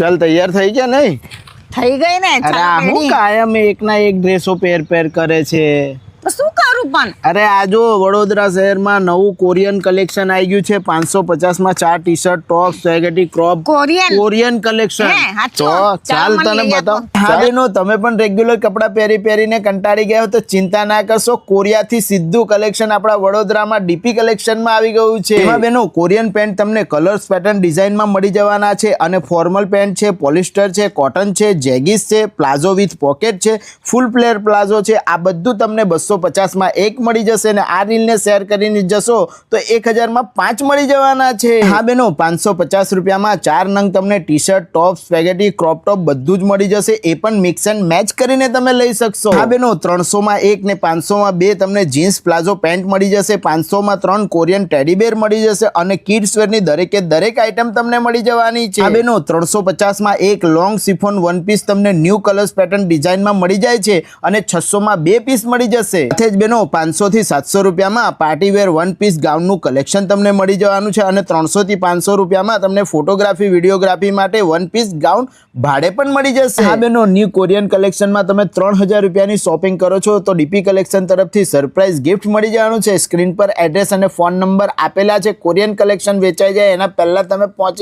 ચાલ તૈયાર થઈ ગયા નહીં? થઈ ગઈ ને. અરે આ હું કાયમ એકના એક ડ્રેસો પહેર કરે છે. તો શું કરું પણ? અરે આ જો વડોદરા શહેરમાં નવું કોરિયન કલેક્શન આવી ગયું છે. 550 માં 4 ટી શર્ટ, ટોપ, સ્વેગેટી, ક્રોપ કોરિયન કલેક્શન. તો ચાલ તને બતાવ. હા બેનો, તમે પણ રેગ્યુલર કપડા પહેરીને કંટાળી ગયા હો તો ચિંતા ના કરશો. કોરિયાથી સીધું કલેક્શન આપણા વડોદરામાં ડીપી કલેક્શનમાં આવી ગયું છે. એમાં બેનો કોરિયન પેન્ટ તમને કલર્સ, પેટર્ન, ડિઝાઇનમાં મળી જવાના છે. અને ફોર્મલ પેન્ટ છે, પોલિસ્ટર છે, કોટન છે, જેગીસ છે, પ્લાઝો વિથ પોકેટ છે, ફૂલ ફ્લેર પ્લાઝો છે. આ બધું તમને 250 માં એક મળી જશે. ને આ રીલને શેર કરીને જશો તો 1000 માં 5 મળી જવાના છે. હા બેનો, 550 રૂપિયામાં 4 નંગ તમને ટી શર્ટ, ટોપ, સ્પેગેટી, ક્રોપ ટોપ બધું જ મળી જશે. એ પણ મિક્સ એન્ડ મેચ કરીને તમે લઈ શકશો. હા બેનો, 300 માં 1 ને 500 માં 2 તમને જીન્સ પ્લાઝો પેન્ટ મળી જશે. 500 માં 3 કોરિયન ટેડી બેર મળી જશે. અને કિડ્સ વેરની દરેકે દરેક આઈટમ તમને મળી જવાની છે. હા બેનો, 350 માં 1 લોંગ સિફોન વન પીસ તમને ન્યૂ કલર્સ, પેટર્ન, ડિઝાઇનમાં મળી જાય છે. અને 600 માં 2 પીસ મળી જશે. સાથે જ બેનો 500 થી 700 રૂપિયામાં પાર્ટી વેર વન પીસ ગાઉનનું કલેક્શન તમને મળી જવાનું છે. અને 300 થી 500 રૂપિયામાં તમને ફોટોગ્રાફી, વિડીયોગ્રાફી માટે વન પીસ ગાઉન ભાડે પણ મળી જશે. હા બેનો, ન્યૂ કોરિયન કલેક્શનમાં તમે 3000 રૂપિયાની શોપિંગ કરો છો તો ડીપી કલેક્શન તરફથી સરપ્રાઇઝ ગિફ્ટ મળી જવાનું છે. સ્ક્રીન પર એડ્રેસ અને ફોન નંબર આપેલા છે. કોરિયન કલેક્શન વેચાઈ જાય એના પહેલા તમે પહોંચી